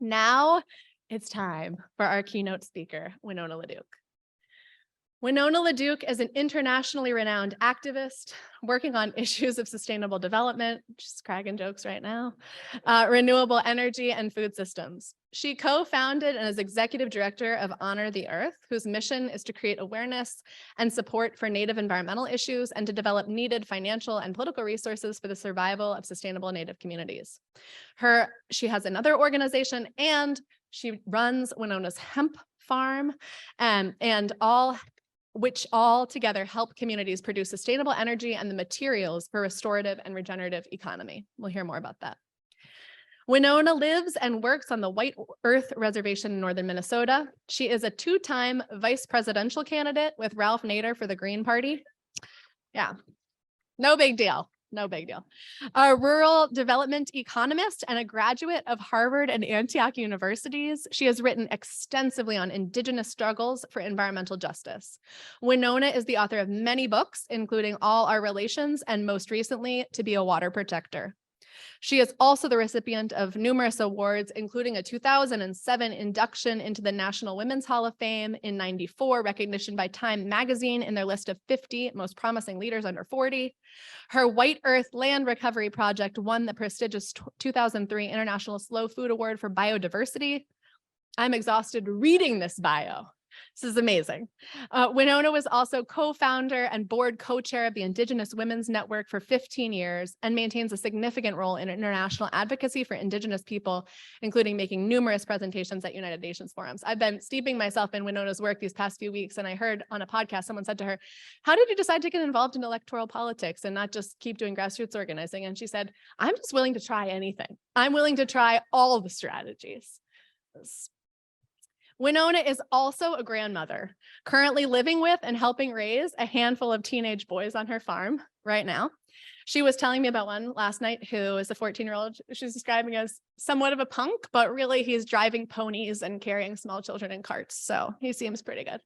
Now it's time for our keynote speaker, Winona LaDuke. Winona LaDuke is an internationally renowned activist working on issues of sustainable development, just cracking jokes right now, renewable energy and food systems. She co-founded and is executive director of Honor the Earth, whose mission is to create awareness and support for Native environmental issues and to develop needed financial and political resources for the survival of sustainable Native communities. She has another organization and she runs Winona's Hemp farm which all together help communities produce sustainable energy and the materials for restorative and regenerative economy. We'll hear more about that. Winona lives and works on the White Earth Reservation in northern Minnesota. She is a two-time vice presidential candidate with Ralph Nader for the Green Party. Yeah, no big deal. No big deal. A rural development economist and a graduate of Harvard and Antioch universities, she has written extensively on Indigenous struggles for environmental justice. Winona is the author of many books, including All Our Relations and most recently, To Be a Water Protector. She is also the recipient of numerous awards, including a 2007 induction into the National Women's Hall of Fame, in '94 recognition by Time magazine in their list of 50 most promising leaders under 40. Her White Earth Land Recovery Project won the prestigious 2003 International Slow Food Award for Biodiversity. I'm exhausted reading this bio. This is amazing. Winona was also co-founder and board co-chair of the Indigenous Women's Network for 15 years and maintains a significant role in international advocacy for Indigenous people, including making numerous presentations at United Nations forums. I've been steeping myself in Winona's work these past few weeks, and I heard on a podcast, someone said to her, how did you decide to get involved in electoral politics and not just keep doing grassroots organizing? And she said, I'm just willing to try anything. I'm willing to try all the strategies. Winona is also a grandmother, currently living with and helping raise a handful of teenage boys on her farm right now. She was telling me about one last night who is a 14-year-old she's describing as somewhat of a punk, but really he's driving ponies and carrying small children in carts. So he seems pretty good.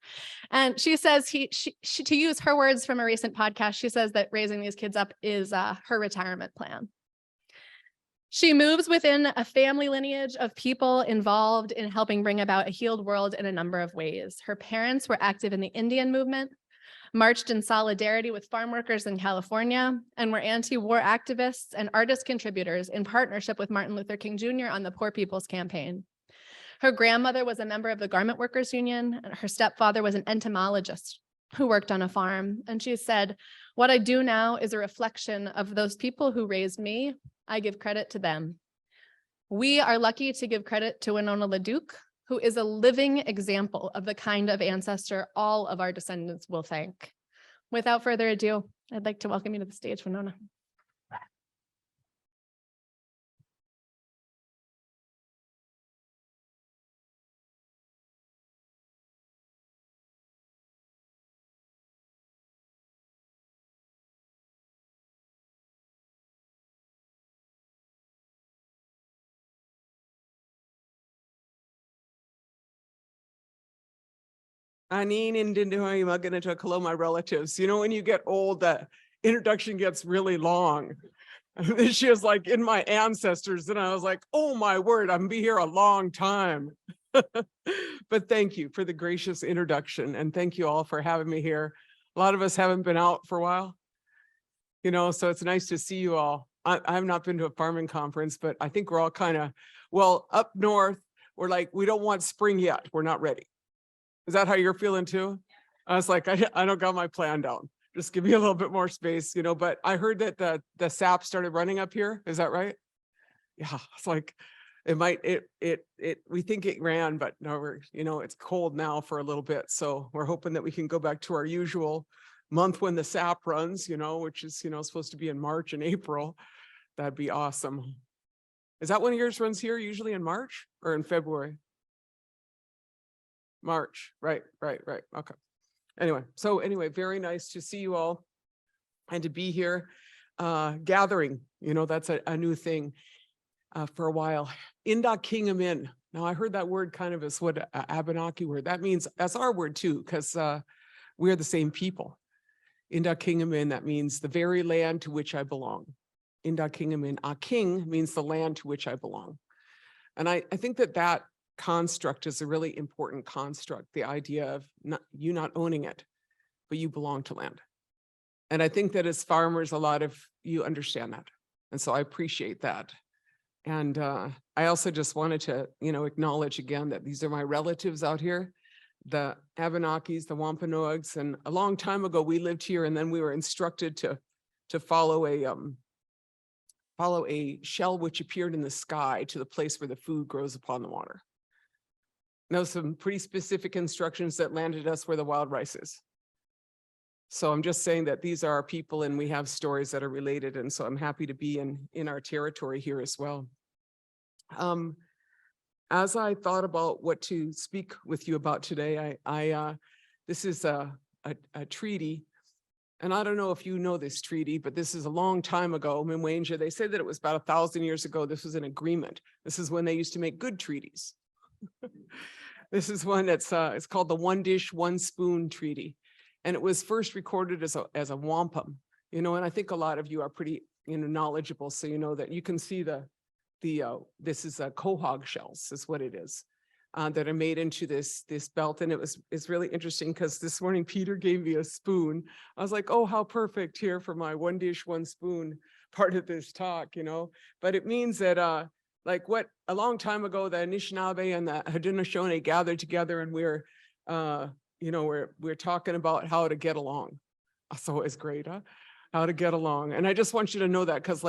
And she says to use her words from a recent podcast, she says that raising these kids up is her retirement plan. She moves within a family lineage of people involved in helping bring about a healed world in a number of ways. Her parents were active in the Indian movement, marched in solidarity with farm workers in California, and were anti-war activists and artist contributors in partnership with Martin Luther King Jr. on the Poor People's Campaign. Her grandmother was a member of the Garment Workers Union, and her stepfather was an entomologist who worked on a farm. And she said, what I do now is a reflection of those people who raised me. I give credit to them. We are lucky to give credit to Winona LaDuke, who is a living example of the kind of ancestor all of our descendants will thank. Without further ado, I'd like to welcome you to the stage, Winona. Anine Indindoy Maganata, hello, my relatives. You know, when you get old, the introduction gets really long. And then she was like, in my ancestors, and I was like, oh my word, I'm gonna be here a long time. But thank you for the gracious introduction, and thank you all for having me here. A lot of us haven't been out for a while, you know, so it's nice to see you all. I've not been to a farming conference, but I think we're all kind of, well, up north, we're like, we don't want spring yet, we're not ready. Is that how you're feeling too? I was like, I don't got my plan down. Just give me a little bit more space, you know, but I heard that the sap started running up here. Is that right? Yeah, it's like, we think it ran, but no, it's cold now for a little bit. So we're hoping that we can go back to our usual month when the sap runs, which is, supposed to be in March and April. That'd be awesome. Is that when yours runs here usually in March or in February? March, right. Okay. Anyway, very nice to see you all and to be here. Gathering, that's a new thing for a while. Inda Kingamin. Now I heard that word kind of as what Abenaki word. That means that's our word too, because we're the same people. Inda Kingamin, that means the very land to which I belong. Inda Kingamin, a king means the land to which I belong. And I think that that construct is a really important construct, the idea of you not owning it, but you belong to land. And I think that as farmers, a lot of you understand that. And so I appreciate that. And I also just wanted to, acknowledge again that these are my relatives out here, the Abenakis, the Wampanoags. And a long time ago, we lived here, and then we were instructed to follow a shell which appeared in the sky to the place where the food grows upon the water. Now, some pretty specific instructions that landed us where the wild rice is. So I'm just saying that these are our people, and we have stories that are related. And so I'm happy to be in our territory here as well. As I thought about what to speak with you about today, this is a treaty. And I don't know if you know this treaty, but this is a long time ago. Mwanje, they say that it was about 1,000 years ago. This was an agreement. This is when they used to make good treaties. This is one that's it's called the One Dish, One Spoon Treaty. And it was first recorded as a wampum, and I think a lot of you are pretty, knowledgeable. So you know that you can see this is a quahog shells is what it is, that are made into this belt. And it's really interesting because this morning Peter gave me a spoon. I was like, oh, how perfect here for my one dish, one spoon part of this talk, But it means that like what a long time ago, the Anishinaabe and the Haudenosaunee gathered together, and we're talking about how to get along. That's always great, huh? How to get along. And I just want you to know that, because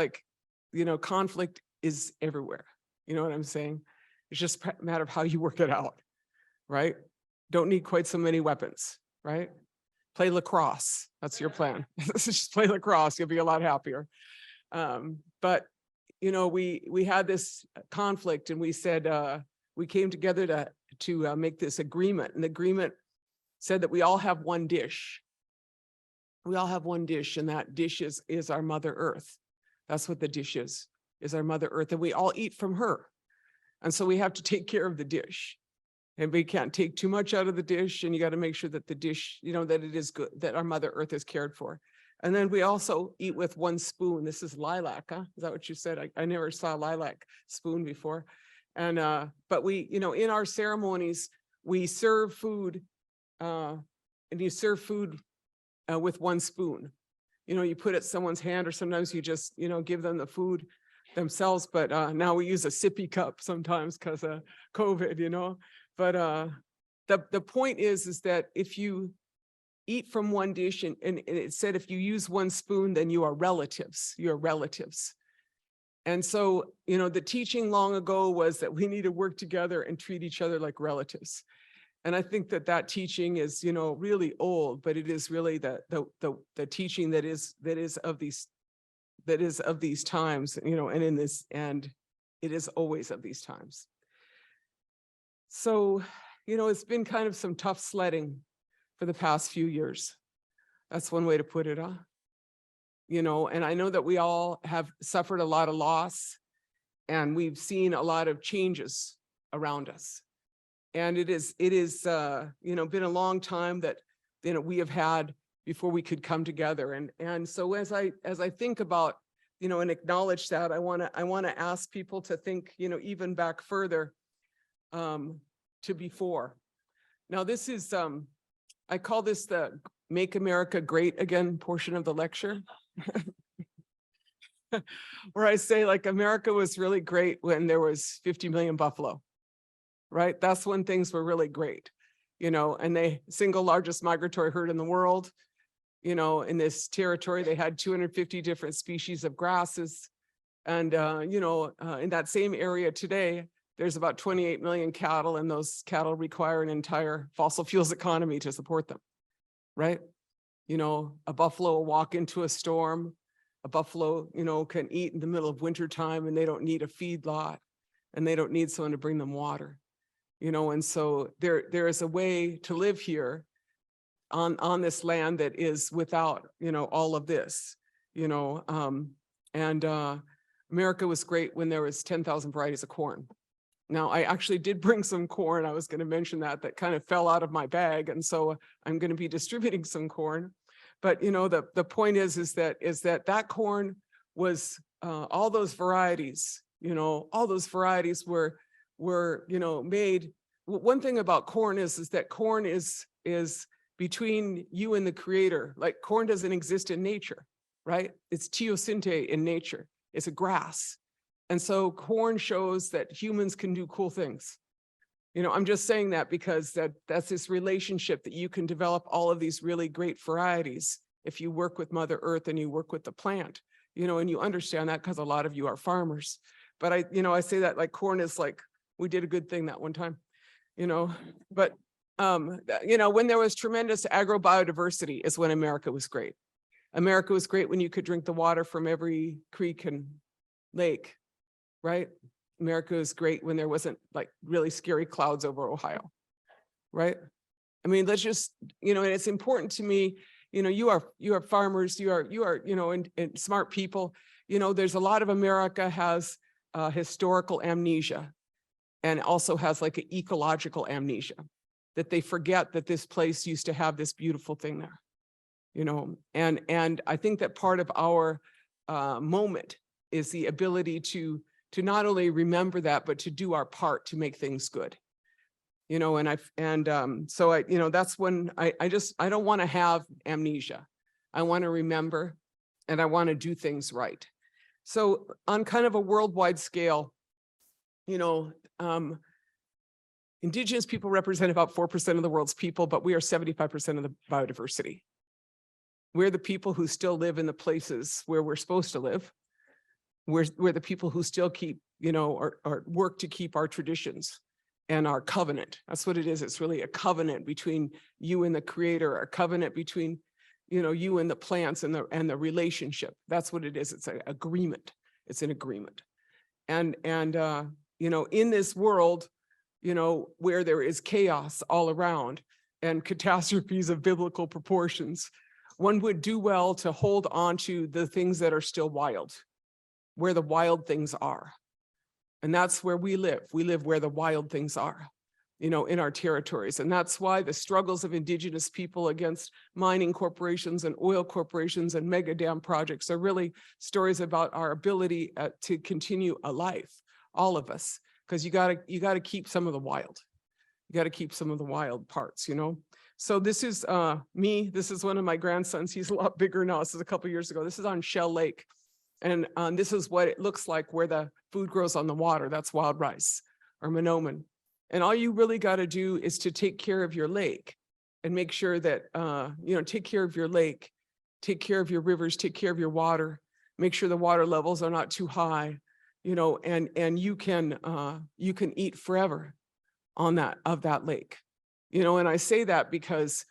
conflict is everywhere. You know what I'm saying? It's just a matter of how you work it out, right? Don't need quite so many weapons, right? Play lacrosse. That's your plan. Just play lacrosse. You'll be a lot happier. But we had this conflict, and we said we came together to make this agreement. And the agreement said that we all have one dish. We all have one dish, and that dish is our Mother Earth. That's what the dish is our Mother Earth, and we all eat from her. And so we have to take care of the dish, and we can't take too much out of the dish, and you got to make sure that the dish, that it is good, that our Mother Earth is cared for. And then we also eat with one spoon. This is lilac, huh? Is that what you said? I never saw lilac spoon before. And but we, in our ceremonies, we serve food, and you serve food with one spoon. You put it in someone's hand, or sometimes you just, give them the food themselves. But now we use a sippy cup sometimes because of COVID, But the point is that if you eat from one dish, and it said if you use one spoon, then you are relatives. You're relatives. And so, the teaching long ago was that we need to work together and treat each other like relatives. And I think that teaching is, really old, but it is really the teaching that is of these times, and it is always of these times. So, it's been kind of some tough sledding for the past few years. That's one way to put it, huh? And I know that we all have suffered a lot of loss, and we've seen a lot of changes around us. And it is been a long time that, we have had before we could come together. And so as I think about, and acknowledge that, I want to ask people to think, even back further to before. Now, this is, I call this the Make America Great Again portion of the lecture. Where I say, like, America was really great when there was 50 million buffalo, right? That's when things were really great, and the single largest migratory herd in the world. In this territory, they had 250 different species of grasses. And, in that same area today, there's about 28 million cattle, and those cattle require an entire fossil fuels economy to support them, right? A buffalo will walk into a storm. A buffalo, can eat in the middle of winter time, and they don't need a feedlot, and they don't need someone to bring them water, and so there is a way to live here on this land that is without, all of this, America was great when there was 10,000 varieties of corn. Now, I actually did bring some corn. I was going to mention that kind of fell out of my bag. And so I'm going to be distributing some corn. But, the point is that corn was all those varieties, all those varieties were were, made. One thing about corn is that corn is between you and the creator. Like corn doesn't exist in nature, right? It's teosinte in nature. It's a grass. And so corn shows that humans can do cool things. I'm just saying that because that's this relationship that you can develop all of these really great varieties if you work with Mother Earth and you work with the plant, and you understand that because a lot of you are farmers. But I say that like corn is like, we did a good thing that one time, but when there was tremendous agrobiodiversity is when America was great. America was great when you could drink the water from every creek and lake, right? America was great when there wasn't like really scary clouds over Ohio, right? I mean, let's just, and it's important to me, you are farmers, you are, and smart people, there's a lot of America has historical amnesia and also has like an ecological amnesia, that they forget that this place used to have this beautiful thing there, and I think that part of our moment is the ability to not only remember that, but to do our part to make things good, so that's when I don't want to have amnesia. I want to remember and I want to do things right. So on kind of a worldwide scale, Indigenous people represent about 4% of the world's people, but we are 75% of the biodiversity. We're the people who still live in the places where we're supposed to live. We're the people who still keep, or work to keep our traditions and our covenant. That's what it is. It's really a covenant between you and the creator, a covenant between, you and the plants and the relationship. That's what it is. It's an agreement. It's an agreement. And in this world, where there is chaos all around and catastrophes of biblical proportions, one would do well to hold on to the things that are still wild, where the wild things are. And that's where we live. We live where the wild things are, in our territories. And that's why the struggles of Indigenous people against mining corporations and oil corporations and mega dam projects are really stories about our ability to continue a life, all of us, because you gotta keep some of the wild. You gotta keep some of the wild parts, So this is me. This is one of my grandsons. He's a lot bigger now. This is a couple of years ago. This is on Shell Lake. And this is what it looks like where the food grows on the water. That's wild rice or monoman. And all you really got to do is to take care of your lake and make sure that, take care of your lake, take care of your rivers, take care of your water, make sure the water levels are not too high, and you can eat forever of that lake, and I say that because,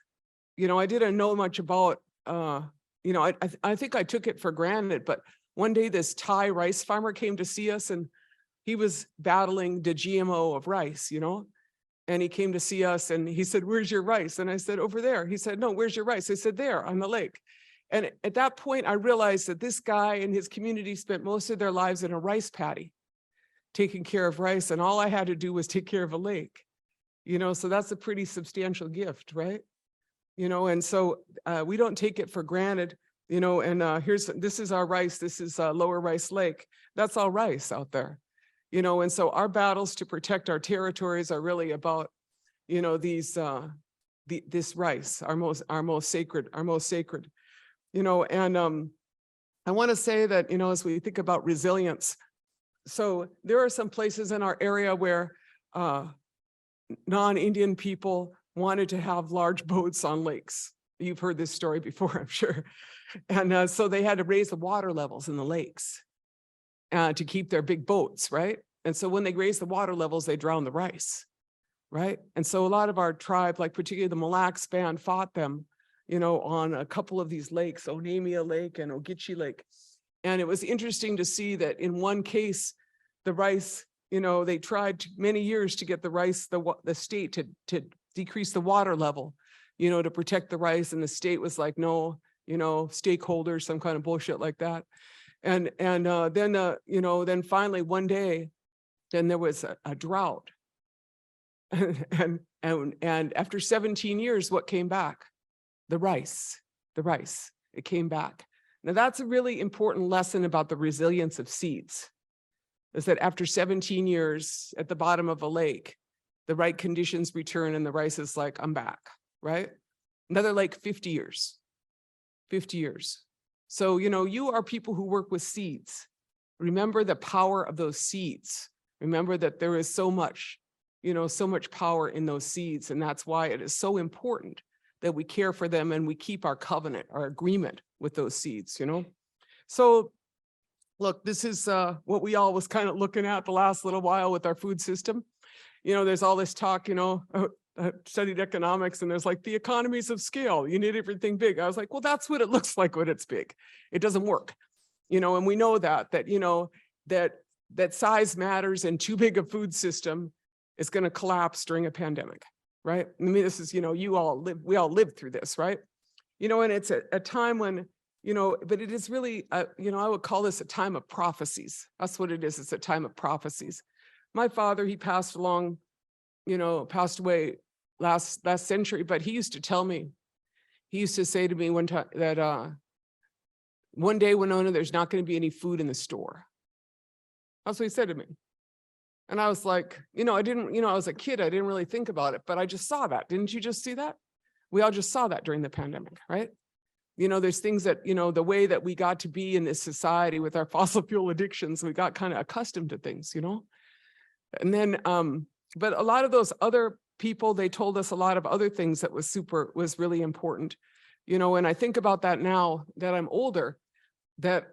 I didn't know much about, I think I took it for granted, but one day this Thai rice farmer came to see us and he was battling the GMO of rice, and he came to see us and he said, "Where's your rice?" And I said, "Over there." He said, "No, where's your rice?" I said, "There on the lake." And at that point, I realized that this guy and his community spent most of their lives in a rice paddy, taking care of rice. And all I had to do was take care of a lake, so that's a pretty substantial gift, right? And so we don't take it for granted, and this is our rice. This is Lower Rice Lake. That's all rice out there, and so our battles to protect our territories are really about, this rice, our most sacred, and I want to say that, as we think about resilience, so there are some places in our area where non-Indian people wanted to have large boats on lakes. You've heard this story before, I'm sure. And so they had to raise the water levels in the lakes to keep their big boats, right? And so when they raised the water levels, they drowned the rice, right? And so a lot of our tribe, like particularly the Mille Lacs band, fought them, on a couple of these lakes, Onamia Lake and Ogeechee Lake. And it was interesting to see that in one case, the rice, they tried many years to get the rice, the state to decrease the water level, to protect the rice. And the state was like, no, stakeholders, some kind of bullshit like that. And then finally one day, then there was a drought. and after 17 years, what came back? The rice, it came back. Now that's a really important lesson about the resilience of seeds. is that after 17 years at the bottom of a lake, the right conditions return and the rice is like, I'm back, right? Another like 50 years, 50 years. So, you are people who work with seeds. Remember the power of those seeds. Remember that there is so much, so much power in those seeds. And that's why it is so important that we care for them and we keep our covenant, our agreement with those seeds, So look, this is what we all was kind of looking at the last little while with our food system. There's all this talk, I studied economics and there's like the economies of scale. You need everything big. I was like, well, that's what it looks like when it's big. It doesn't work, and we know that that size matters, and too big a food system is going to collapse during a pandemic, right? I mean, this is, we all lived through this, right? And it's a time when, but it is really, I would call this a time of prophecies. That's what it is. It's a time of prophecies. My father, he passed away last century, but he used to tell me, he used to say to me one time that one day, Winona, there's not going to be any food in the store. That's what he said to me. And I was like, I didn't, I was a kid, I didn't really think about it, but I just saw that. Didn't you just see that? We all just saw that during the pandemic, right? There's things that, the way that we got to be in this society with our fossil fuel addictions, we got kind of accustomed to things, And then, but a lot of those other people, they told us a lot of other things that was really important, and I think about that now that I'm older, that,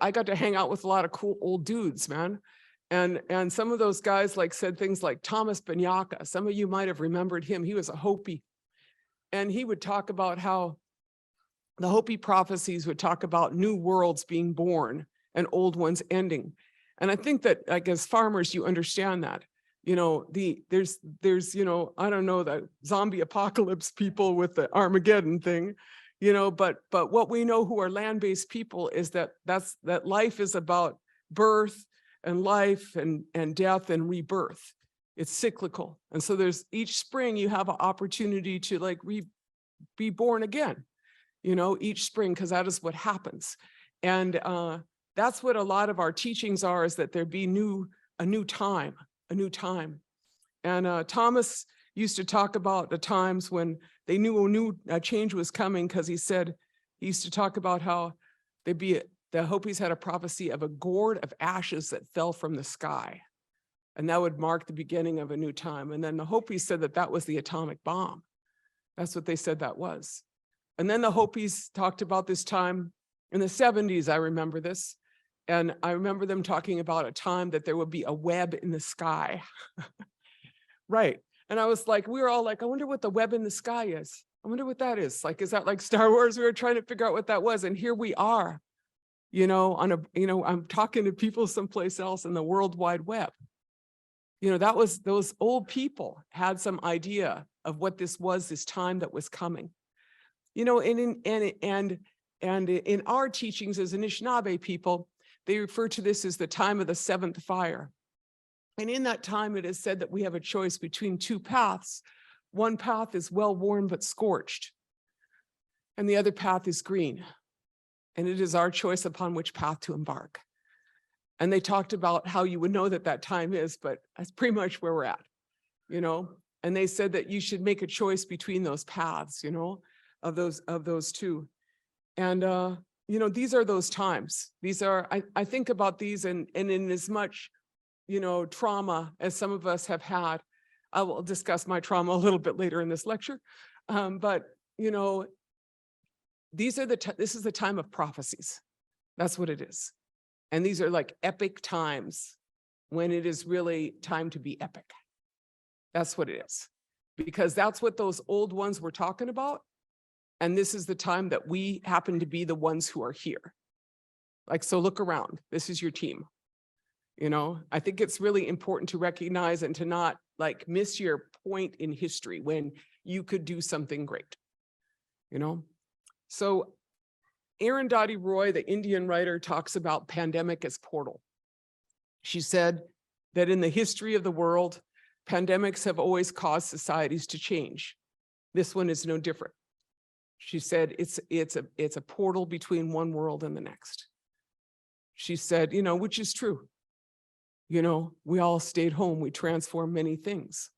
I got to hang out with a lot of cool old dudes, man. And some of those guys said things like Thomas Banyaka. Some of you might have remembered him. He was a Hopi. And he would talk about how the Hopi prophecies would talk about new worlds being born and old ones ending. And I think that as farmers, you understand that, there's, I don't know, the zombie apocalypse people with the Armageddon thing, but what we know who are land-based people is that life is about birth and life and death and rebirth. It's cyclical. And so there's each spring you have an opportunity to be born again, each spring, because that is what happens. And that's what a lot of our teachings are, is that there be a new time. And Thomas used to talk about the times when they knew a new change was coming, because he used to talk about how the Hopis had a prophecy of a gourd of ashes that fell from the sky. And that would mark the beginning of a new time. And then the Hopis said that was the atomic bomb. That's what they said that was. And then the Hopis talked about this time in the 70s. I remember this. And I remember them talking about a time that there would be a web in the sky. Right. And I was like, we were all like, I wonder what the web in the sky is. I wonder what that is. Is that like Star Wars? We were trying to figure out what that was. And here we are, I'm talking to people someplace else in the World Wide Web. That was, those old people had some idea of what this time that was coming. And in our teachings as Anishinaabe people, they refer to this as the time of the seventh fire. And in that time, it is said that we have a choice between two paths. One path is well-worn but scorched, and the other path is green. And it is our choice upon which path to embark. And they talked about how you would know that time is, but that's pretty much where we're at, And they said that you should make a choice between those paths, of those two. And these are those times. These are, I think about these, and in as much, trauma as some of us have had. I will discuss my trauma a little bit later in this lecture. But this is the time of prophecies. That's what it is. And these are like epic times when it is really time to be epic. That's what it is. Because that's what those old ones were talking about. And this is the time that we happen to be the ones who are here. So look around. This is your team. I think it's really important to recognize and to not miss your point in history when you could do something great. So Arundhati Roy, the Indian writer, talks about pandemic as portal. She said that in the history of the world, pandemics have always caused societies to change. This one is no different. She said it's a portal between one world and the next. She said, which is true. we all stayed home. We transformed many things,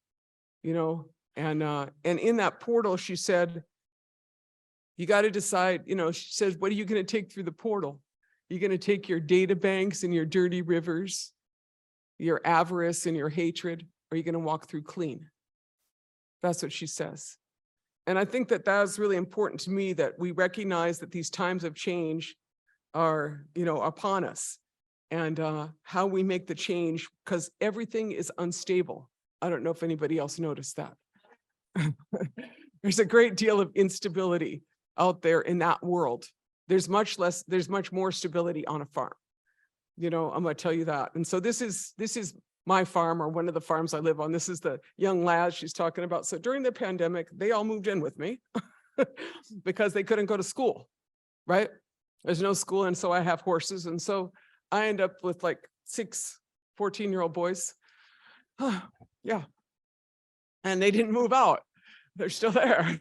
and in that portal, she said, you got to decide, she says, what are you going to take through the portal? You're going to take your data banks and your dirty rivers, your avarice and your hatred, or are you going to walk through clean? That's what she says. And I think that that's really important to me, that we recognize that these times of change are, upon us, and how we make the change, because everything is unstable. I don't know if anybody else noticed that. There's a great deal of instability out there in that world. There's much more stability on a farm. I'm going to tell you that. And so this is my farm, or one of the farms I live on. This is the young lads she's talking about. So during the pandemic, they all moved in with me because they couldn't go to school, right? There's no school. And so I have horses. And so I end up with like 6 14-year-old boys. Yeah. And they didn't move out. They're still there.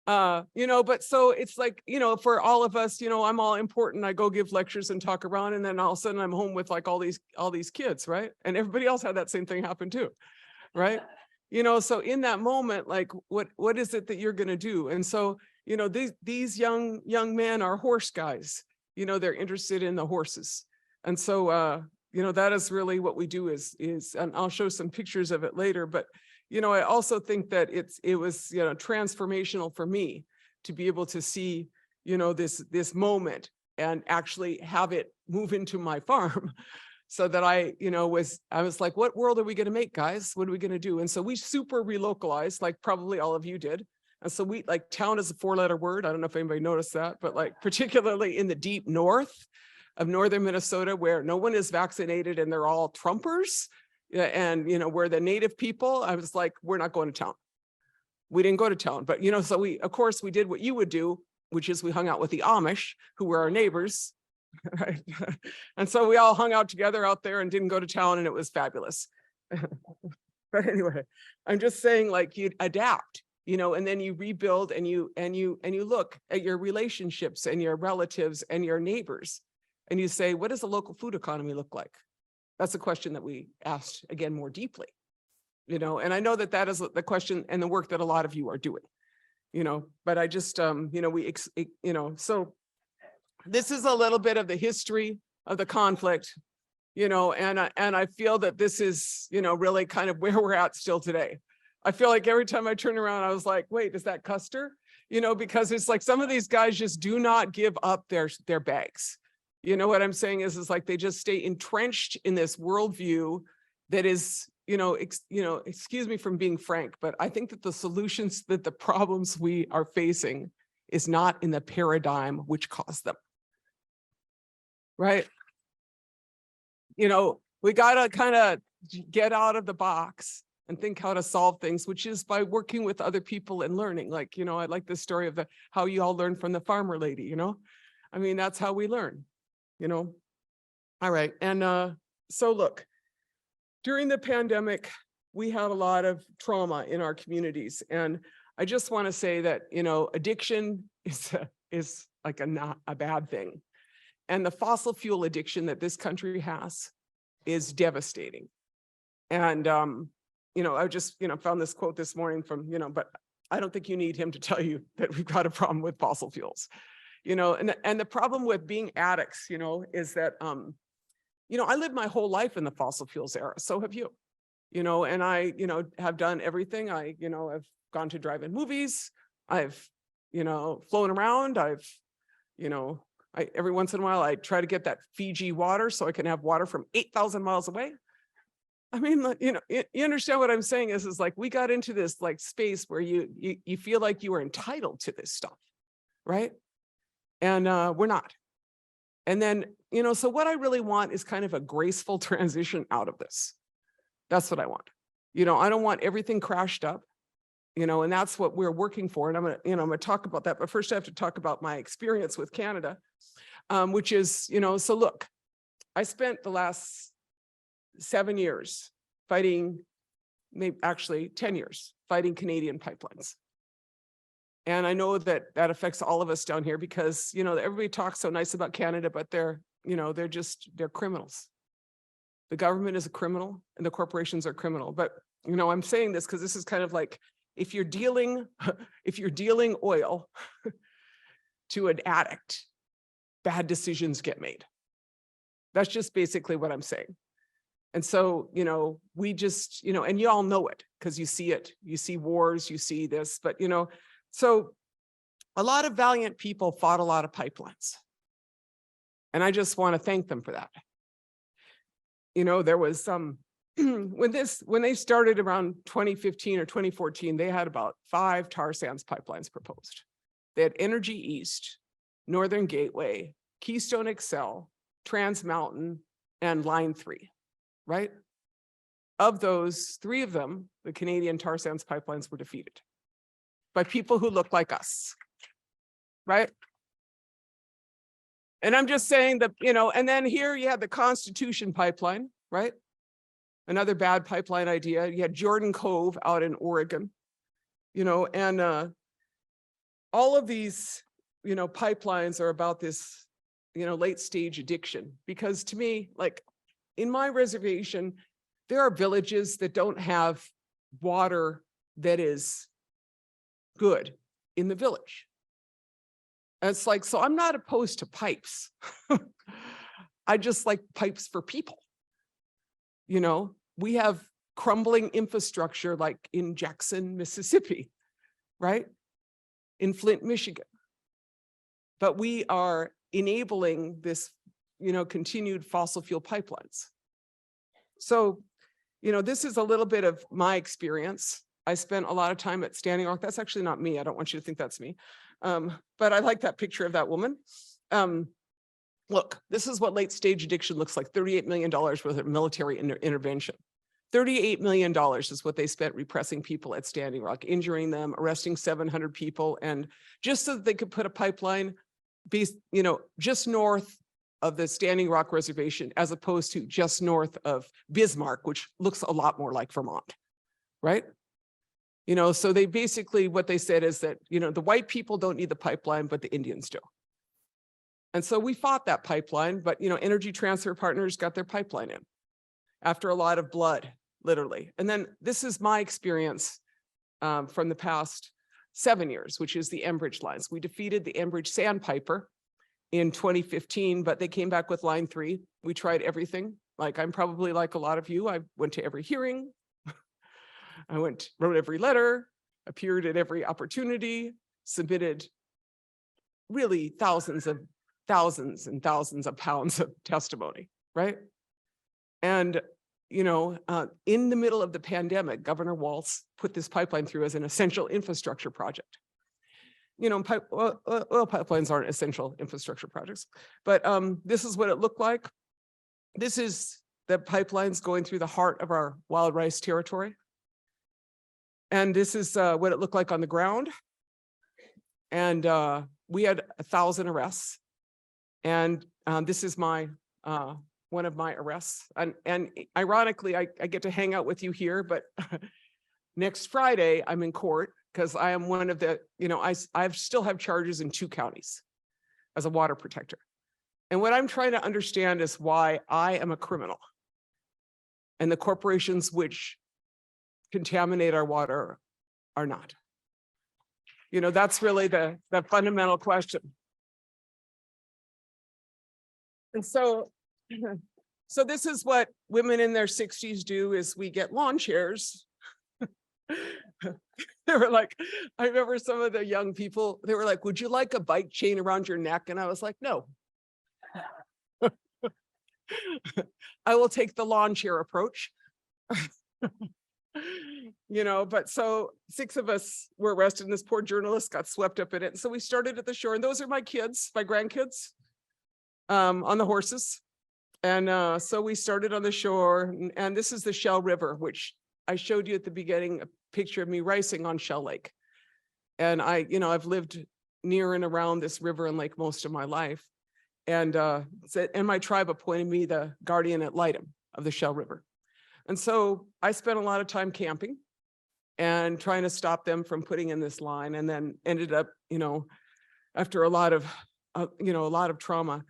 But so it's like, for all of us, I'm all important. I go give lectures and talk around, and then all of a sudden I'm home with like all these kids, right? And everybody else had that same thing happen too, right? So in that moment, like, what is it that you're going to do? And so, these young men are horse guys. They're interested in the horses. And so, that is really what we do is, and I'll show some pictures of it later, but I also think that it was, transformational for me to be able to see, this moment and actually have it move into my farm, so that I was like, what world are we going to make, guys? What are we going to do? And so we super relocalized, like probably all of you did. And so we, like, town is a 4-letter word. I don't know if anybody noticed that, but like particularly in the deep north of northern Minnesota, where no one is vaccinated and they're all Trumpers. And, where the native people, I was like, we're not going to town. We didn't go to town, but, so of course we did what you would do, which is we hung out with the Amish, who were our neighbors. Right. And so we all hung out together out there and didn't go to town, and it was fabulous. But anyway, I'm just saying, like, you adapt, and then you rebuild, and you look at your relationships and your relatives and your neighbors, and you say, what does the local food economy look like? That's a question that we asked again more deeply, and I know that is the question and the work that a lot of you are doing, but I just, so this is a little bit of the history of the conflict, and I feel that this is, really kind of where we're at still today. I feel like every time I turn around, I was like, wait, is that Custer? Because it's like some of these guys just do not give up their bags. What I'm saying is like they just stay entrenched in this worldview that is, excuse me from being frank, but I think that the solutions, that the problems we are facing is not in the paradigm which caused them. Right? We got to kind of get out of the box and think how to solve things, which is by working with other people and learning. Like, I like the story of how you all learn from the farmer lady, I mean, that's how we learn. All right. And so look, during the pandemic, we had a lot of trauma in our communities. And I just want to say that, addiction is like not a bad thing. And the fossil fuel addiction that this country has is devastating. And, I just, found this quote this morning from, but I don't think you need him to tell you that we've got a problem with fossil fuels. And the problem with being addicts, is that, I lived my whole life in the fossil fuels era. So have you, and I, have done everything. I, I've gone to drive-in movies. I've, flown around. I've, every once in a while, I try to get that Fiji water so I can have water from 8,000 miles away. I mean, you understand what I'm saying is like, we got into this like space where you feel like you are entitled to this stuff, right? And we're not. And then, so what I really want is kind of a graceful transition out of this. That's what I want. I don't want everything crashed up, and that's what we're working for. And I'm going to talk about that. But first I have to talk about my experience with Canada, which is, so look, I spent the last 7 years fighting, maybe actually 10 years fighting Canadian pipelines. And I know that affects all of us down here because, everybody talks so nice about Canada, but they're criminals. The government is a criminal and the corporations are criminal. But, you know, I'm saying this because this is kind of like, if you're dealing oil to an addict, bad decisions get made. That's just basically what I'm saying. And so, you know, we just, you know, and you all know it because you see it, you see wars, you see this, but, you know, so a lot of valiant people fought a lot of pipelines. And I just want to thank them for that. You know, there was some, when they started around 2015 or 2014, they had about 5 tar sands pipelines proposed. They had Energy East, Northern Gateway, Keystone XL, Trans Mountain, and Line 3, right? Of those, 3 of them, the Canadian tar sands pipelines, were defeated by people who look like us, right? And I'm just saying that, you know, and then here you had the Constitution pipeline, right? Another bad pipeline idea. You had Jordan Cove out in Oregon, you know, and all of these, you know, pipelines are about this, you know, late stage addiction. Because to me, like in my reservation, there are villages that don't have water that is good in the village. And it's like, so I'm not opposed to pipes. I just like pipes for people. You know, we have crumbling infrastructure like in Jackson, Mississippi, right? In Flint, Michigan. But we are enabling this, you know, continued fossil fuel pipelines. So, you know, this is a little bit of my experience. I spent a lot of time at Standing Rock. That's actually not me. I don't want you to think that's me. But I like that picture of that woman. Look, this is what late stage addiction looks like. $38 million worth of military intervention. $38 million is what they spent repressing people at Standing Rock, injuring them, arresting 700 people, and just so that they could put a pipeline, you know, just north of the Standing Rock Reservation, as opposed to just north of Bismarck, which looks a lot more like Vermont, right? You know, so they basically, what they said is that, you know, the white people don't need the pipeline, but the Indians do. And so we fought that pipeline, but, you know, Energy Transfer Partners got their pipeline in after a lot of blood, literally. And then this is my experience from the past 7 years, which is the Enbridge Lines. We defeated the Enbridge Sandpiper in 2015, but they came back with Line 3. We tried everything. Like, I'm probably like a lot of you. I went to every hearing. I wrote every letter, appeared at every opportunity, submitted really thousands and thousands of pounds of testimony, right? And, you know, in the middle of the pandemic, Governor Walz put this pipeline through as an essential infrastructure project. You know, oil pipelines aren't essential infrastructure projects, but this is what it looked like. This is the pipelines going through the heart of our wild rice territory. And this is what it looked like on the ground. And we had 1,000 arrests. And this is my one of my arrests. And ironically, I get to hang out with you here, but next Friday, I'm in court because I am one of the, you know, I still have charges in 2 counties as a water protector. And what I'm trying to understand is why I am a criminal and the corporations which contaminate our water are not. You know, that's really the fundamental question. And so this is what women in their 60s do, is we get lawn chairs. They were like, I remember some of the young people, they were like, would you like a bike chain around your neck? And I was like, no. I will take the lawn chair approach. You know, but so 6 of us were arrested and this poor journalist got swept up in it. And so we started at the shore, and those are my kids, my grandkids, on the horses. And so we started on the shore, and this is the Shell River, which I showed you at the beginning, a picture of me racing on Shell Lake. And I've lived near and around this river and lake most of my life. And my tribe appointed me the guardian ad litem of the Shell River. And so I spent a lot of time camping and trying to stop them from putting in this line, and then ended up, you know, after a lot of trauma,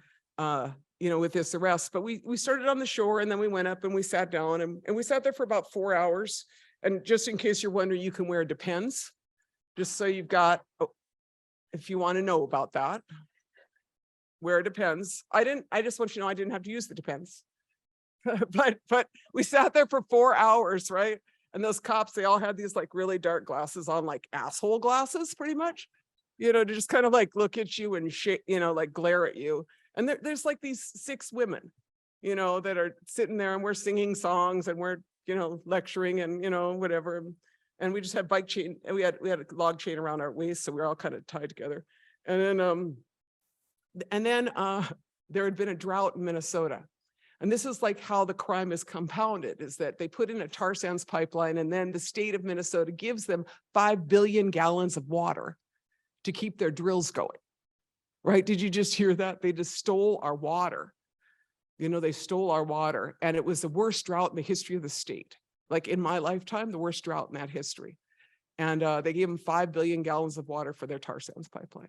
with this arrest. But we started on the shore, and then we went up and we sat down, and we sat there for about 4 hours. And just in case you're wondering, you can wear Depends, just so you've got, if you want to know about that, wear Depends. I just want you to know I didn't have to use the Depends. but we sat there for 4 hours, right? And those cops, they all had these like really dark glasses on, like asshole glasses, pretty much, to just kind of like look at you and like glare at you. And there's like these 6 women, that are sitting there, and we're singing songs, and we're, lecturing, and, whatever. And we just had bike chain, and we had a log chain around our waist. So we were all kind of tied together. And then there had been a drought in Minnesota. And this is like how the crime is compounded, is that they put in a tar sands pipeline, and then the state of Minnesota gives them 5 billion gallons of water to keep their drills going, right? Did you just hear that? They just stole our water. They stole our water, and it was the worst drought in the history of the state. Like in my lifetime, the worst drought in that history. And they gave them 5 billion gallons of water for their tar sands pipeline.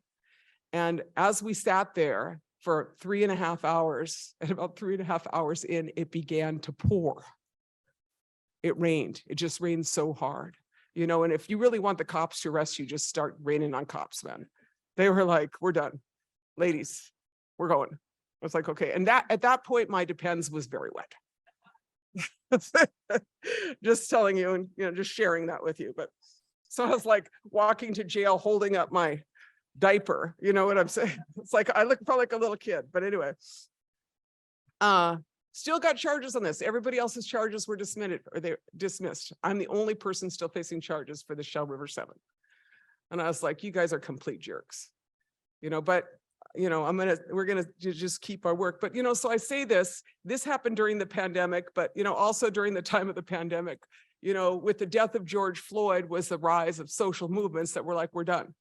And as we sat there for 3.5 hours, and about 3.5 hours in, it began to pour. It rained. It just rained so hard, and if you really want the cops to arrest you, just start raining on cops, man. They were like, we're done. Ladies, we're going. I was like, okay. And at that point, my Depends was very wet. Just telling you, and, just sharing that with you. But so I was like walking to jail, holding up my diaper, you know what I'm saying? It's like, I look probably like a little kid, but anyway, still got charges on this. Everybody else's charges were dismissed. I'm the only person still facing charges for the Shell River 7. And I was like, you guys are complete jerks, but we're going to just keep our work. But, so I say this happened during the pandemic, but, also during the time of the pandemic, with the death of George Floyd was the rise of social movements that were like, we're done.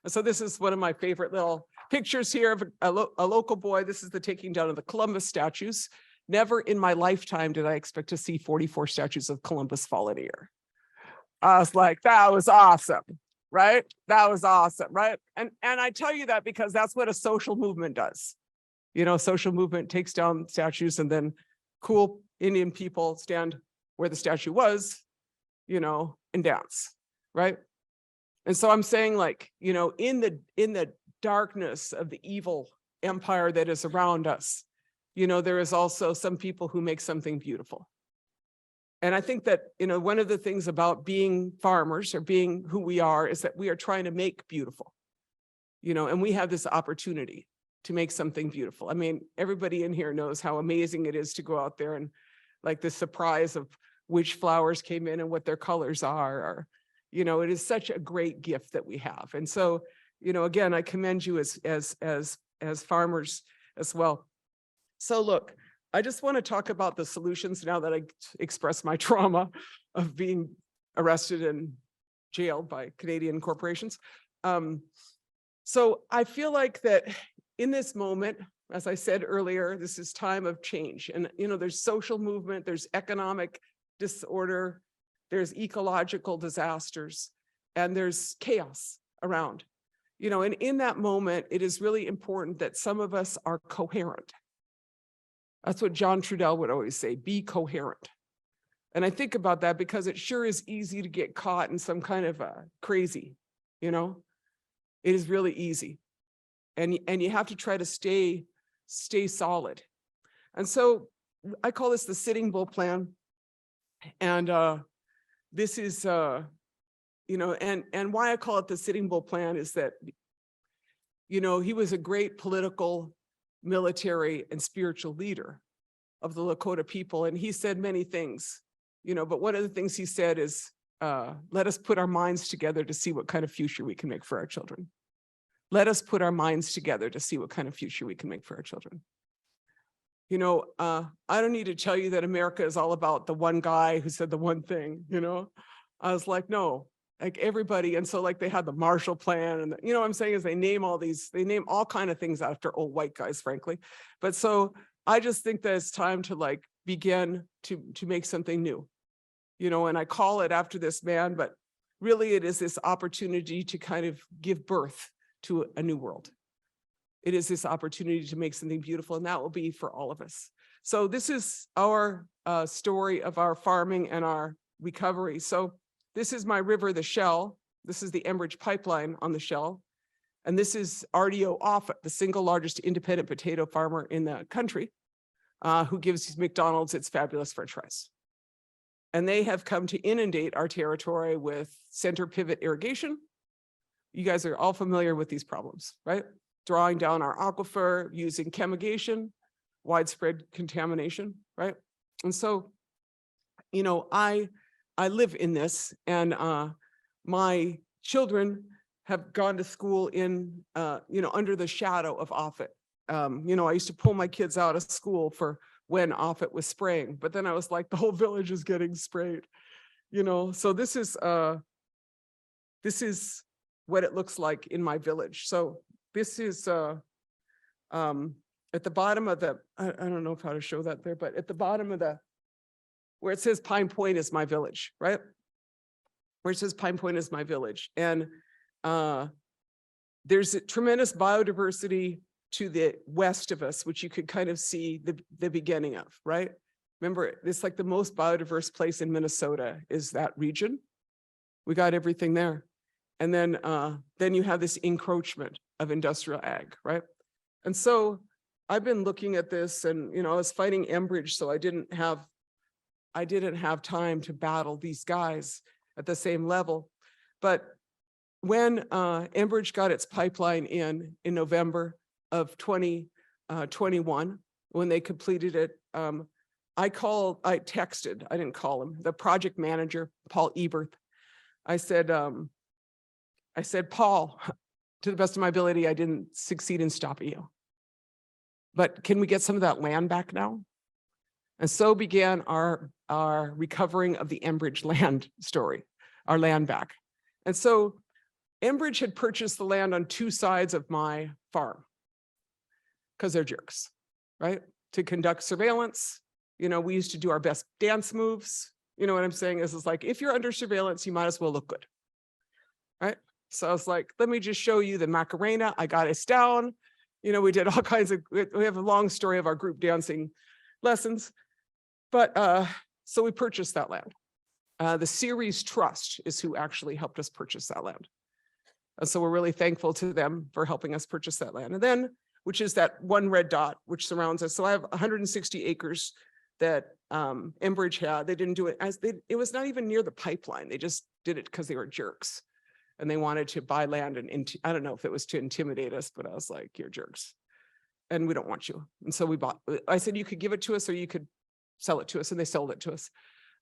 And so this is one of my favorite little pictures here of a local boy. This is the taking down of the Columbus statues. Never in my lifetime did I expect to see 44 statues of Columbus fall in a year. I was like, that was awesome, right? That was awesome, right? And I tell you that because that's what a social movement does. Social movement takes down statues, and then cool Indian people stand where the statue was, and dance, right? And so I'm saying, like, in the darkness of the evil empire that is around us, there is also some people who make something beautiful. And I think that, one of the things about being farmers, or being who we are, is that we are trying to make beautiful, and we have this opportunity to make something beautiful. I mean, everybody in here knows how amazing it is to go out there and, like, the surprise of which flowers came in and what their colors are, or, it is such a great gift that we have. And so, again, I commend you as farmers as well. So look, I just want to talk about the solutions now that I express my trauma of being arrested and jailed by Canadian corporations. So I feel like that in this moment, as I said earlier, this is time of change. And, there's social movement, there's economic disorder, there's ecological disasters, and there's chaos around. And in that moment, it is really important that some of us are coherent. That's what John Trudell would always say, be coherent. And I think about that because it sure is easy to get caught in some kind of crazy, it is really easy. And you have to try to stay solid. And so I call this the Sitting Bull plan. And this is, and why I call it the Sitting Bull plan is that, he was a great political, military, and spiritual leader of the Lakota people. And he said many things, but one of the things he said is, let us put our minds together to see what kind of future we can make for our children. Let us put our minds together to see what kind of future we can make for our children. I don't need to tell you that America is all about the one guy who said the one thing, I was like, no, like everybody. And so, like, they had the Marshall Plan, and what I'm saying is they name all kind of things after old white guys, frankly. But so I just think that it's time to, like, begin to make something new, and I call it after this man, but really it is this opportunity to kind of give birth to a new world. it is this opportunity to make something beautiful, and that will be for all of us. So this is our story of our farming and our recovery. So this is my river, the Shell. This is the Enbridge pipeline on the Shell. And this is RDO Offutt, the single largest independent potato farmer in the country, who gives McDonald's its fabulous French fries. And they have come to inundate our territory with center pivot irrigation. You guys are all familiar with these problems, right? Drawing down our aquifer, using chemigation, widespread contamination, right? And so, you know, I live in this, and my children have gone to school in, you know, under the shadow of Offutt. You know, I used to pull my kids out of school for when Offutt was spraying, but then I was like, the whole village is getting sprayed, you know? So this is what it looks like in my village. So this is at the bottom of the, I don't know how to show that there, but at the bottom of the, where it says Pine Point is my village, right? Where it says Pine Point is my village. And there's a tremendous biodiversity to the west of us, which you could kind of see the beginning of, right? Remember, it's like the most biodiverse place in Minnesota is that region. We got everything there. And then you have this encroachment of industrial ag, right? And so I've been looking at this, and, you know, I was fighting Enbridge, so I didn't have time to battle these guys at the same level. But when Enbridge got its pipeline in November of 2021, when they completed it, I texted, I didn't call him, the project manager, Paul Eberth. I said, Paul, to the best of my ability, I didn't succeed in stopping you, but can we get some of that land back now? And so began our recovering of the Enbridge land story, our land back. And so Enbridge had purchased the land on two sides of my farm because they're jerks, right? To conduct surveillance. You know, we used to do our best dance moves. You know what I'm saying? This is like, if you're under surveillance, you might as well look good, right? So I was like, let me just show you the Macarena. I got us down. You know, we did all kinds of, we have a long story of our group dancing lessons. But so we purchased that land. The Ceres Trust is who actually helped us purchase that land. And so we're really thankful to them for helping us purchase that land. And then, which is that one red dot, which surrounds us. So I have 160 acres that Enbridge had. They didn't do it it was not even near the pipeline. They just did it because they were jerks. And they wanted to buy land, and I don't know if it was to intimidate us, but I was like, you're jerks. And we don't want you. And so I said, you could give it to us or you could sell it to us, and they sold it to us.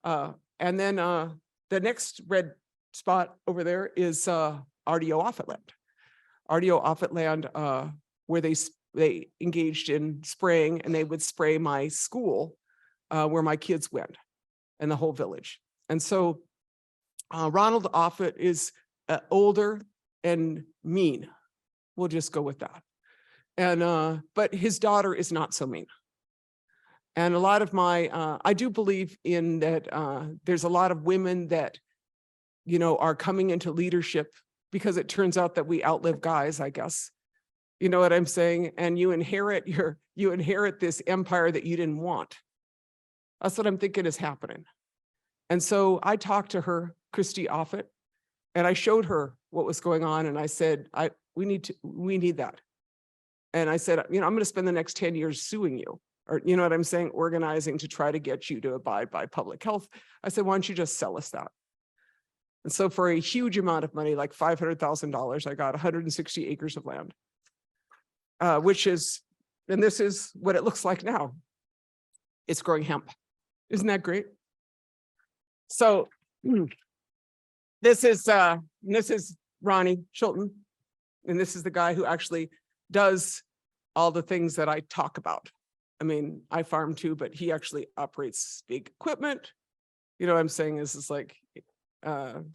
And then the next red spot over there is RDO Offutt land. RDO Offutt land, where they engaged in spraying, and they would spray my school where my kids went, and the whole village. And so Ronald Offutt is older and mean. We'll just go with that. And but his daughter is not so mean. And a lot of my, I do believe in that there's a lot of women that, you know, are coming into leadership because it turns out that we outlive guys, I guess. You know what I'm saying? And you inherit this empire that you didn't want. That's what I'm thinking is happening. And so I talked to her, Christy Offutt, and I showed her what was going on. And I said, we need that. And I said, you know, I'm going to spend the next 10 years suing you. Or, you know what I'm saying, organizing to try to get you to abide by public health. I said, why don't you just sell us that? And so for a huge amount of money, like $500,000, I got 160 acres of land, which is, and this is what it looks like now. It's growing hemp. Isn't that great? So this is Ronnie Chilton, and this is the guy who actually does all the things that I talk about. I mean, I farm too, but he actually operates big equipment. You know what I'm saying? This is like, so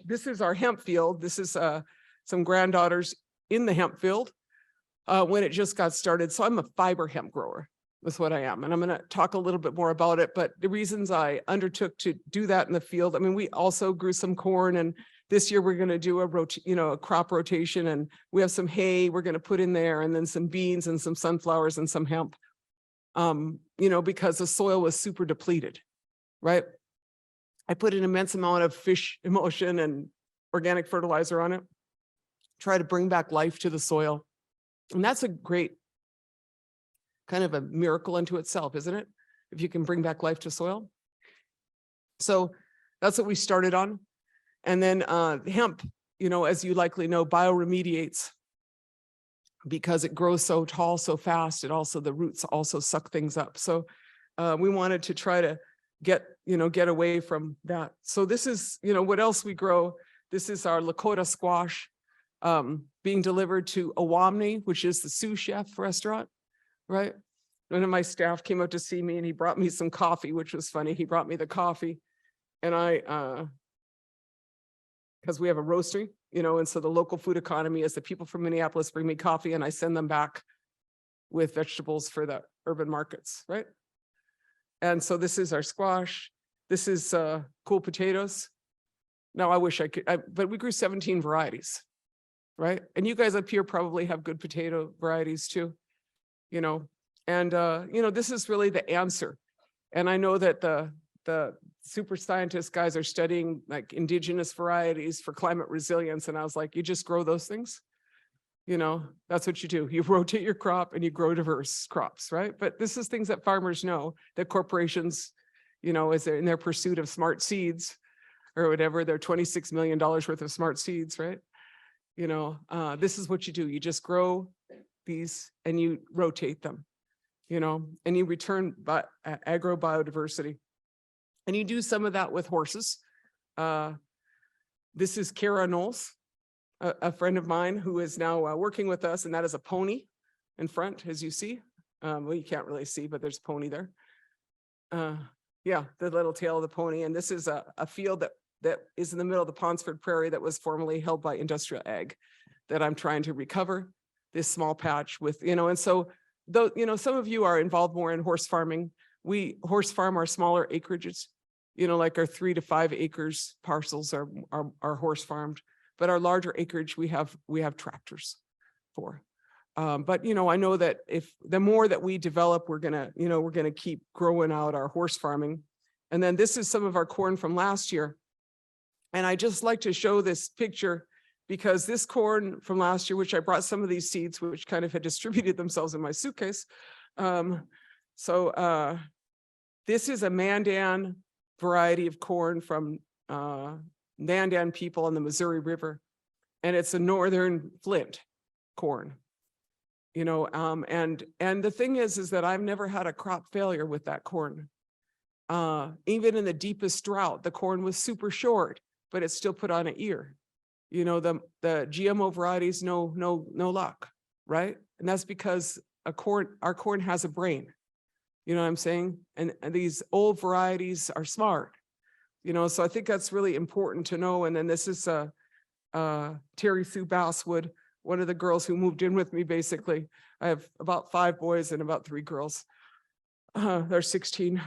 this is our hemp field. This is some granddaughters in the hemp field when it just got started. So I'm a fiber hemp grower. That's what I am. And I'm going to talk a little bit more about it. But the reasons I undertook to do that in the field, I mean, we also grew some corn and This year, we're going to do a crop rotation, and we have some hay we're going to put in there, and then some beans and some sunflowers and some hemp, because the soil was super depleted, right? I put an immense amount of fish emulsion and organic fertilizer on it, try to bring back life to the soil. And that's a great kind of a miracle unto itself, isn't it? If you can bring back life to soil. So that's what we started on. And then hemp, as you likely know, bioremediates because it grows so tall, so fast. The roots also suck things up. So we wanted to try to get away from that. So this is, what else we grow. This is our Lakota Squash being delivered to Awamni, which is the sous chef restaurant, right? One of my staff came out to see me and he brought me some coffee, which was funny. He brought me the coffee and because we have a roastery, and so the local food economy is the people from Minneapolis bring me coffee and I send them back with vegetables for the urban markets, right? And so this is our squash. This is cool potatoes. Now I wish I could, but we grew 17 varieties, right? And you guys up here probably have good potato varieties too, and this is really the answer. And I know that the super scientist guys are studying like indigenous varieties for climate resilience. And I was like, you just grow those things. That's what you do. You rotate your crop and you grow diverse crops, right? But this is things that farmers know, that corporations, as they're in their pursuit of smart seeds or whatever, they're $26 million worth of smart seeds, right? This is what you do. You just grow these and you rotate them, and you return agrobiodiversity. And you do some of that with horses. This is Kara Knowles, a friend of mine who is now working with us, and that is a pony in front, as you see. Well, you can't really see, but there's a pony there. Yeah, the little tail of the pony. And this is a field that is in the middle of the Ponsford Prairie that was formerly held by industrial ag that I'm trying to recover, this small patch with, and so, though, some of you are involved more in horse farming. We horse farm our smaller acreages, like our 3 to 5 acres parcels are horse farmed, but our larger acreage, we have tractors for. But, I know that if the more that we develop, we're gonna keep growing out our horse farming. And then this is some of our corn from last year. And I just like to show this picture because this corn from last year, which I brought some of these seeds, which kind of had distributed themselves in my suitcase. This is a Mandan variety of corn from Mandan people on the Missouri River. And it's a northern Flint corn, and the thing is that I've never had a crop failure with that corn. Even in the deepest drought, the corn was super short, but it still put on an ear. The GMO varieties, no luck, right? And that's because our corn has a brain. You know what I'm saying? And these old varieties are smart, so I think that's really important to know. And then this is Terry Sue Basswood, one of the girls who moved in with me, basically. I have about 5 boys and about 3 girls. They're 16.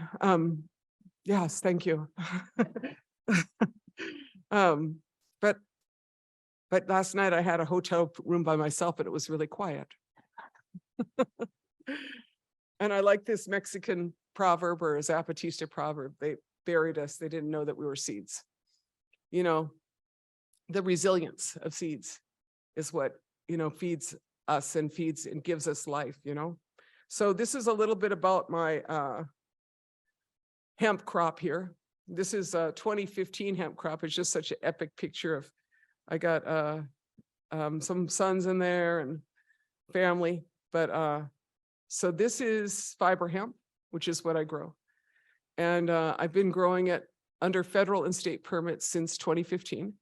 Yes, thank you. But last night I had a hotel room by myself and it was really quiet. And I like this Mexican proverb or a Zapatista proverb. They buried us. They didn't know that we were seeds. The resilience of seeds is what, feeds us and feeds and gives us life, So this is a little bit about my hemp crop here. This is a 2015 hemp crop. It's just such an epic picture of, I got some sons in there and family, but so this is fiber hemp, which is what I grow. And I've been growing it under federal and state permits since 2015.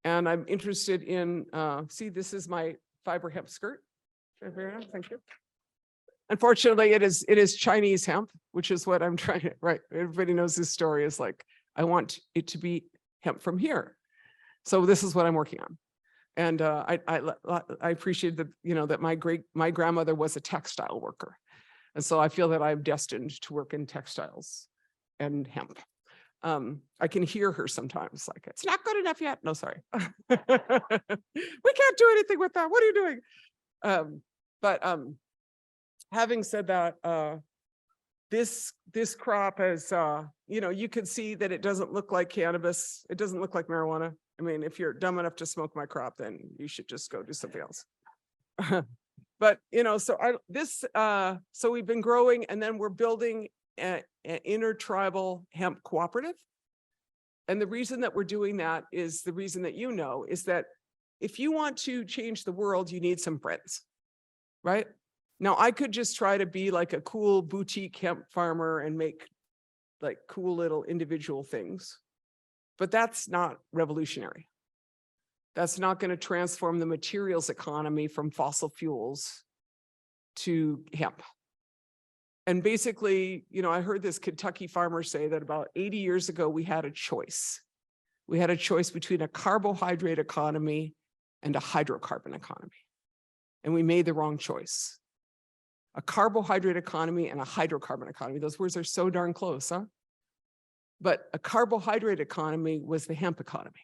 And I'm interested in, see, this is my fiber hemp skirt. Thank you. Unfortunately, it is Chinese hemp, which is what I'm trying to, right? Everybody knows this story is like, I want it to be hemp from here. So this is what I'm working on. And I appreciate that, that my grandmother was a textile worker. And so I feel that I'm destined to work in textiles and hemp. I can hear her sometimes, like, it's not good enough yet. No, sorry. We can't do anything with that. What are you doing? Having said that, this crop is, you could see that it doesn't look like cannabis. It doesn't look like marijuana. I mean, if you're dumb enough to smoke my crop, then you should just go do something else. But, so we've been growing, and then we're building an intertribal hemp cooperative. And the reason that we're doing that is the reason that is that if you want to change the world, you need some friends, right? Now, I could just try to be like a cool boutique hemp farmer and make like cool little individual things, but that's not revolutionary. That's not going to transform the materials economy from fossil fuels to hemp. And basically, I heard this Kentucky farmer say that about 80 years ago, we had a choice. We had a choice between a carbohydrate economy and a hydrocarbon economy. And we made the wrong choice. A carbohydrate economy and a hydrocarbon economy. Those words are so darn close, huh? But a carbohydrate economy was the hemp economy,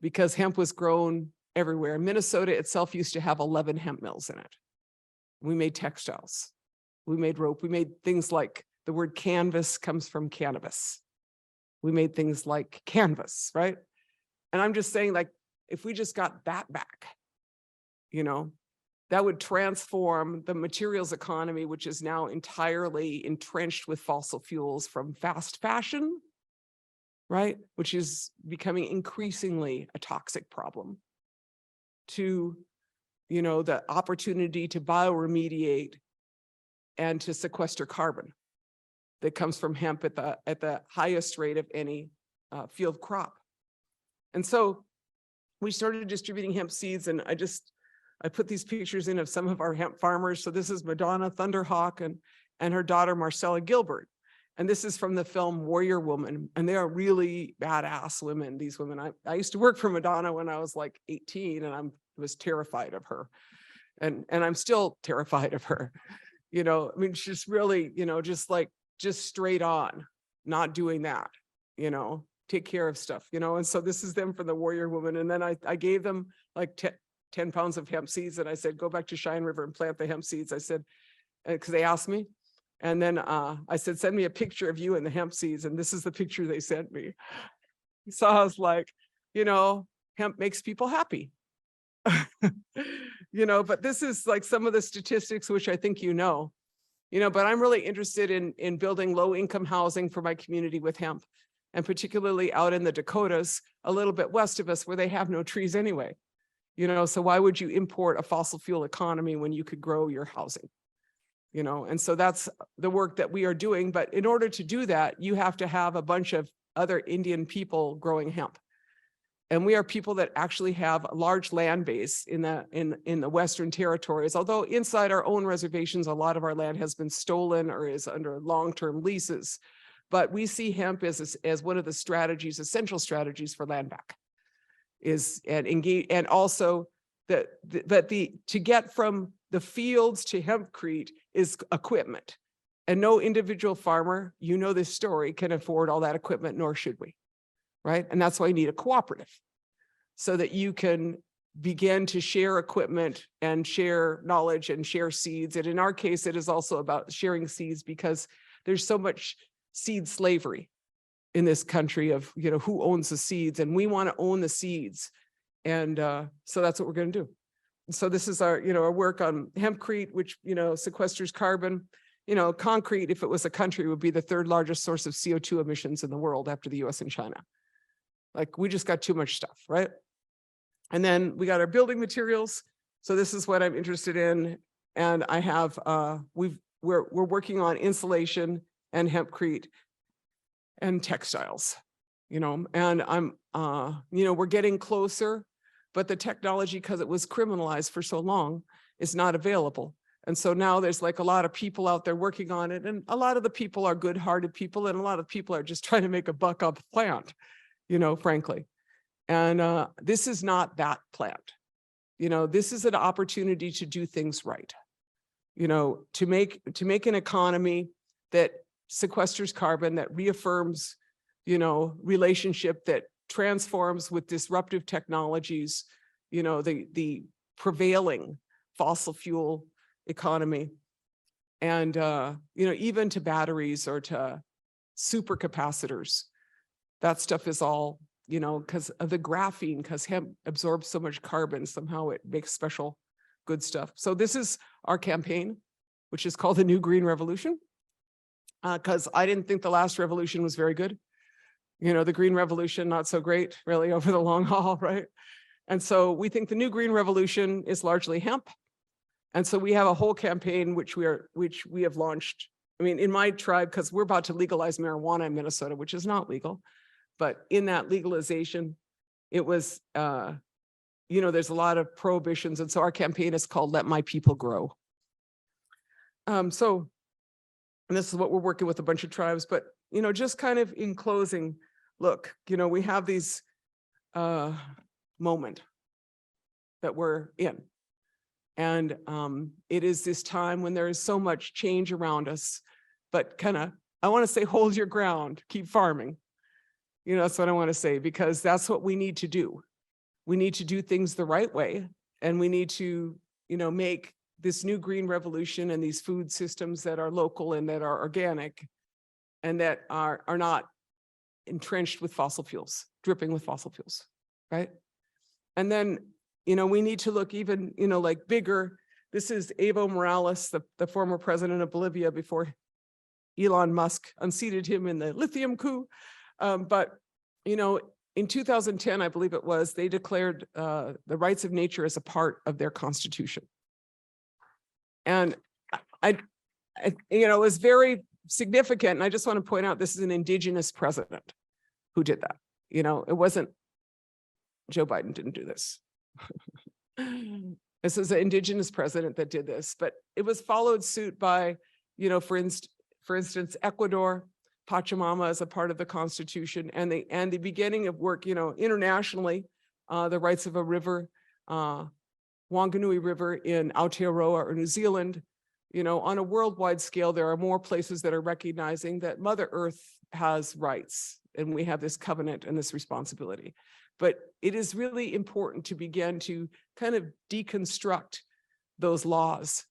because hemp was grown everywhere. Minnesota itself used to have 11 hemp mills in it. We made textiles. We made rope. We made things like, the word canvas comes from cannabis. We made things like canvas, right? And I'm just saying, like, if we just got that back, that would transform the materials economy, which is now entirely entrenched with fossil fuels from fast fashion, right? Which is becoming increasingly a toxic problem, to, the opportunity to bioremediate and to sequester carbon that comes from hemp at the highest rate of any field crop. And so we started distributing hemp seeds, and I put these pictures in of some of our hemp farmers. So this is Madonna Thunderhawk and her daughter, Marcella Gilbert. And this is from the film Warrior Woman. And they are really badass women, these women. I used to work for Madonna when I was like 18, and I was terrified of her. And I'm still terrified of her. She's really, just straight on, not doing that, take care of stuff, And so this is them from the Warrior Woman. And then I gave them like 10 pounds of hemp seeds. And I said, go back to Cheyenne River and plant the hemp seeds. I said, because they asked me. And then I said, send me a picture of you and the hemp seeds. And this is the picture they sent me. So I was like, hemp makes people happy. But this is like some of the statistics, which I think but I'm really interested in building low income housing for my community with hemp, and particularly out in the Dakotas, a little bit west of us, where they have no trees anyway. So why would you import a fossil fuel economy when you could grow your housing? And so that's the work that we are doing. But in order to do that, you have to have a bunch of other Indian people growing hemp. And we are people that actually have a large land base in the Western territories. Although inside our own reservations, a lot of our land has been stolen or is under long-term leases. But we see hemp as one of the strategies, essential strategies for land back. And also to get from the fields to Hempcrete is equipment. And no individual farmer, this story, can afford all that equipment, nor should we. Right? And that's why you need a cooperative, so that you can begin to share equipment and share knowledge and share seeds. And in our case, it is also about sharing seeds, because there's so much seed slavery in this country of, who owns the seeds, and we want to own the seeds. And so that's what we're going to do. So this is our, our work on Hempcrete, which, sequesters carbon. Concrete, if it was a country, would be the third largest source of CO2 emissions in the world after the US and China. Like, we just got too much stuff, right? And then we got our building materials. So this is what I'm interested in. And I have, we're working on insulation and Hempcrete and textiles, and I'm, we're getting closer, but the technology, because it was criminalized for so long, is not available. And so now there's like a lot of people out there working on it. And a lot of the people are good-hearted people, and a lot of people are just trying to make a buck up the plant, frankly. And this is not that plant. This is an opportunity to do things right. To make an economy that sequesters carbon, that reaffirms, relationship, that transforms with disruptive technologies, the prevailing fossil fuel economy. And, even to batteries or to supercapacitors, that stuff is all, because of the graphene, because hemp absorbs so much carbon, somehow it makes special good stuff. So this is our campaign, which is called the New Green Revolution, because I didn't think the last revolution was very good. The Green Revolution, not so great, really, over the long haul, right? And so we think the New Green Revolution is largely hemp. And so we have a whole campaign which we have launched. I mean, in my tribe, because we're about to legalize marijuana in Minnesota, which is not legal, but in that legalization, it was, there's a lot of prohibitions. And so our campaign is called Let My People Grow. And this is what we're working with a bunch of tribes, but, just kind of in closing, look, we have these moment that we're in. And it is this time when there is so much change around us, but I want to say, hold your ground, keep farming. That's what I want to say, because that's what we need to do. We need to do things the right way. And we need to, make this new green revolution and these food systems that are local and that are organic and that are not entrenched with fossil fuels, dripping with fossil fuels, right? And then, we need to look even, like bigger. This is Evo Morales, the former president of Bolivia before Elon Musk unseated him in the lithium coup. But, in 2010, I believe it was, they declared the rights of nature as a part of their constitution. And it was very significant. And I just want to point out, this is an indigenous president who did that. It wasn't, Joe Biden didn't do this. This is an indigenous president that did this, but it was followed suit by, for instance, Ecuador. Pachamama is a part of the Constitution, and the beginning of work, internationally, the rights of a river, Wanganui River in Aotearoa or New Zealand. On a worldwide scale, there are more places that are recognizing that Mother Earth has rights, and we have this covenant and this responsibility. But it is really important to begin to kind of deconstruct those laws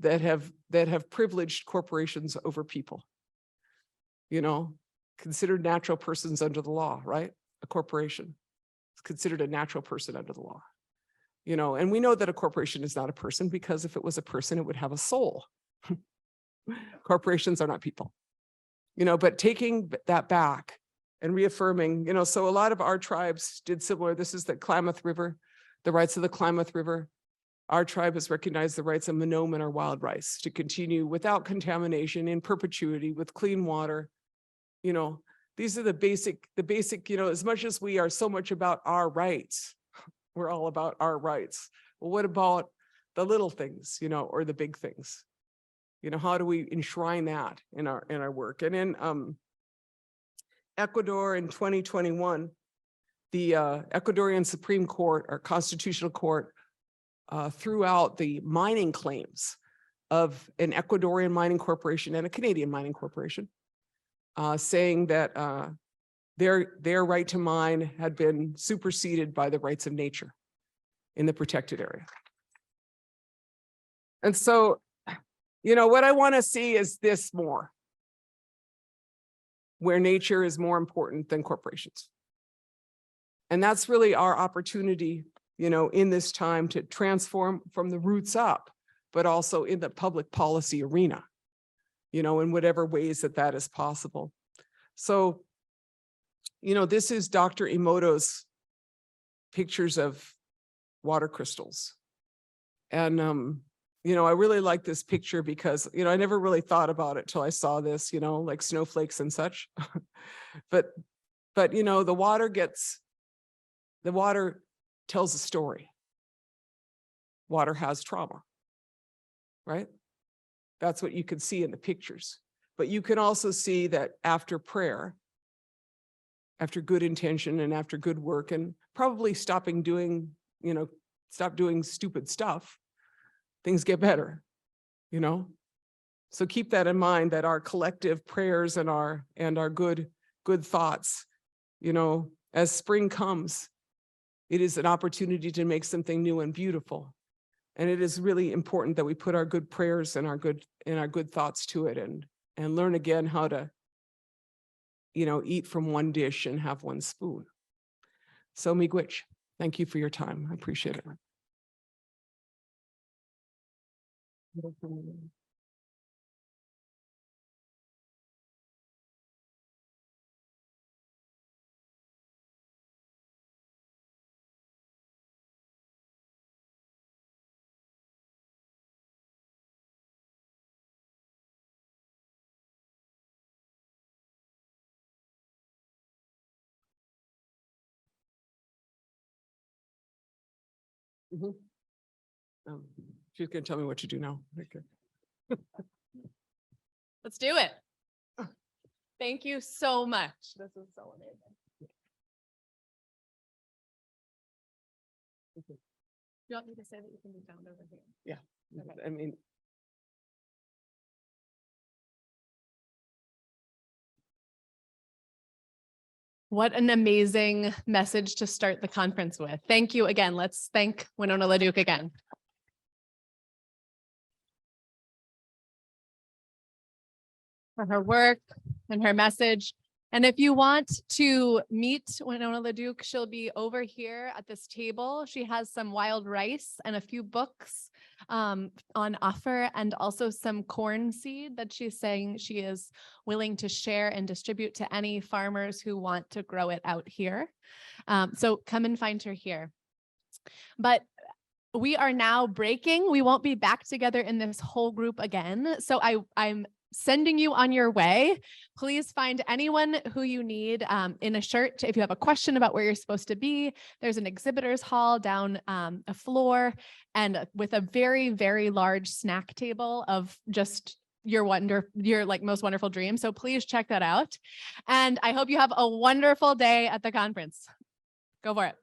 that have privileged corporations over people. Considered natural persons under the law, right? A corporation is considered a natural person under the law. And we know that a corporation is not a person, because if it was a person, it would have a soul. Corporations are not people. But taking that back and reaffirming, so a lot of our tribes did similar. This is the Klamath River, the rights of the Klamath River. Our tribe has recognized the rights of Monoman or wild rice to continue without contamination, in perpetuity, with clean water. These are the basic, as much as we are so much about our rights, we're all about our rights. Well, what about the little things, or the big things? How do we enshrine that in our work? And in Ecuador in 2021, the Ecuadorian Supreme Court, or Constitutional Court, threw out the mining claims of an Ecuadorian mining corporation and a Canadian mining corporation, saying that their right to mine had been superseded by the rights of nature in the protected area. And so, what I want to see is this more, where nature is more important than corporations. And that's really our opportunity, in this time, to transform from the roots up, but also in the public policy arena, in whatever ways that is possible. So, this is Dr. Emoto's pictures of water crystals. And, I really like this picture because, I never really thought about it till I saw this, like snowflakes and such. but, the water tells a story. Water has trauma, right? That's what you can see in the pictures. But you can also see that after prayer, after good intention and after good work, and probably stop doing stupid stuff, things get better, So keep that in mind, that our collective prayers and our good thoughts, you know, as spring comes, it is an opportunity to make something new and beautiful. And it is really important that we put our good prayers and our good thoughts to it, and learn again how to, you know, eat from one dish and have one spoon. So miigwech, thank you for your time. I appreciate it. She's going to tell me what to do now. Okay. Let's do it. Thank you so much. This is so amazing. Okay. You want me to say that you can be found over here? Yeah. Okay. I mean, what an amazing message to start the conference with. Thank you again. Let's thank Winona LaDuke again. For her work and her message. And if you want to meet Winona LaDuke, she'll be over here at this table. She has some wild rice and a few books on offer, and also some corn seed that she's saying she is willing to share and distribute to any farmers who want to grow it out here. So come and find her here. But we are now breaking. We won't be back together in this whole group again. So I'm sending you on your way. Please find anyone who you need in a shirt. If you have a question about where you're supposed to be, there's an exhibitors hall down a floor, and with a very, very large snack table of just your like most wonderful dream. So please check that out. And I hope you have a wonderful day at the conference. Go for it.